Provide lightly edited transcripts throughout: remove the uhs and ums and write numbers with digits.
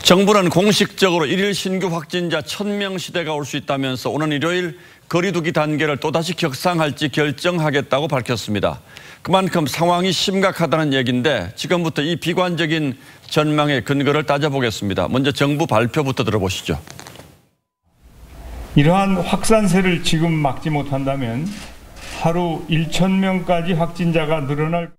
정부는 공식적으로 일일 신규 확진자 1000명 시대가 올 수 있다면서 오는 일요일 거리 두기 단계를 또다시 격상할지 결정하겠다고 밝혔습니다. 그만큼 상황이 심각하다는 얘기인데 지금부터 이 비관적인 전망의 근거를 따져보겠습니다. 먼저 정부 발표부터 들어보시죠. 이러한 확산세를 지금 막지 못한다면 하루 1000명까지 확진자가 늘어날.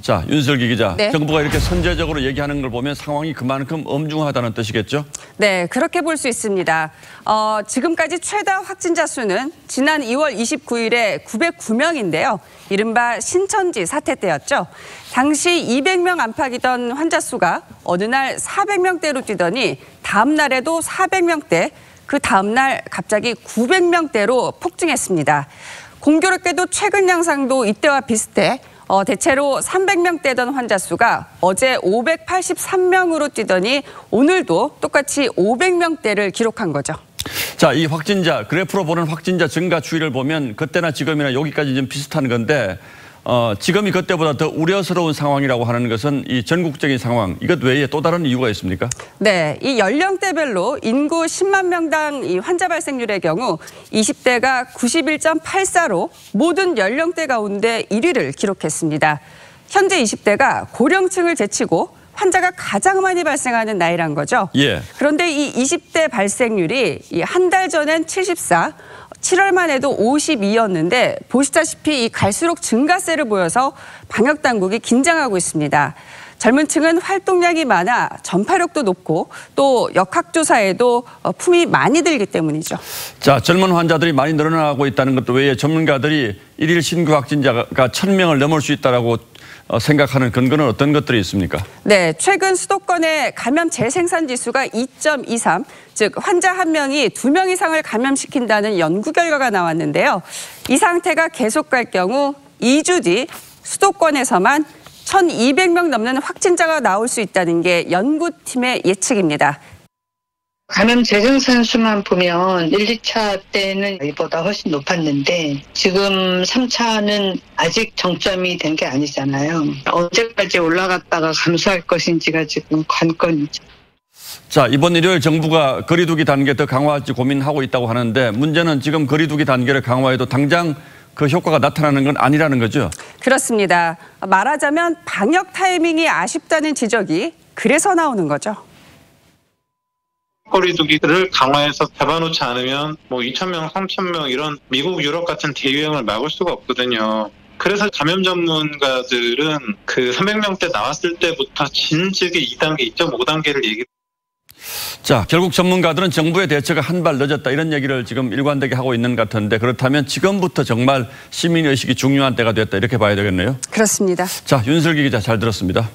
자, 윤슬기 기자. 네. 정부가 이렇게 선제적으로 얘기하는 걸 보면 상황이 그만큼 엄중하다는 뜻이겠죠? 네, 그렇게 볼 수 있습니다. 지금까지 최다 확진자 수는 지난 2월 29일에 909명인데요. 이른바 신천지 사태 때였죠. 당시 200명 안팎이던 환자 수가 어느 날 400명대로 뛰더니 다음 날에도 400명대, 그 다음 날 갑자기 900명대로 폭증했습니다. 공교롭게도 최근 양상도 이때와 비슷해 대체로 300명대던 환자 수가 어제 583명으로 뛰더니 오늘도 똑같이 500명대를 기록한 거죠. 자, 이 확진자, 그래프로 보는 확진자 증가 추이를 보면 그때나 지금이나 여기까지 좀 비슷한 건데 지금이 그때보다 더 우려스러운 상황이라고 하는 것은 이 전국적인 상황, 이것 외에 또 다른 이유가 있습니까? 네, 이 연령대별로 인구 10만 명당 이 환자 발생률의 경우 20대가 91.84로 모든 연령대 가운데 1위를 기록했습니다. 현재 20대가 고령층을 제치고 환자가 가장 많이 발생하는 나이란 거죠. 예. 그런데 이 20대 발생률이 한 달 전엔 74, 7월만 해도 52였는데 보시다시피 이 갈수록 증가세를 보여서 방역당국이 긴장하고 있습니다. 젊은 층은 활동량이 많아 전파력도 높고 또 역학조사에도 품이 많이 들기 때문이죠. 자, 젊은 환자들이 많이 늘어나고 있다는 것도 외에 전문가들이 일일 신규 확진자가 1000명을 넘을 수 있다고 생각하는 근거는 어떤 것들이 있습니까? 네, 최근 수도권의 감염 재생산 지수가 2.23, 즉 환자 한 명이 2명 이상을 감염시킨다는 연구 결과가 나왔는데요. 이 상태가 계속 갈 경우 2주 뒤 수도권에서만 1200명 넘는 확진자가 나올 수 있다는 게 연구팀의 예측입니다. 감염 재생산 수만 보면 1, 2차 때는 이보다 훨씬 높았는데 지금 3차는 아직 정점이 된 게 아니잖아요. 언제까지 올라갔다가 감소할 것인지가 지금 관건이죠. 자, 이번 일요일 정부가 거리 두기 단계 더 강화할지 고민하고 있다고 하는데 문제는 지금 거리 두기 단계를 강화해도 당장 그 효과가 나타나는 건 아니라는 거죠? 그렇습니다. 말하자면 방역 타이밍이 아쉽다는 지적이 그래서 나오는 거죠. 거리두기를 강화해서 잡아놓지 않으면 2,000명, 3,000명 이런 미국, 유럽 같은 대유행을 막을 수가 없거든요. 그래서 감염 전문가들은 그 300명대 나왔을 때부터 진즉에 2단계, 2.5단계를 얘기해요. 자, 결국 전문가들은 정부의 대처가 한 발 늦었다 이런 얘기를 지금 일관되게 하고 있는 것 같은데 그렇다면 지금부터 정말 시민의식이 중요한 때가 됐다 이렇게 봐야 되겠네요. 그렇습니다. 자, 윤슬기 기자 잘 들었습니다.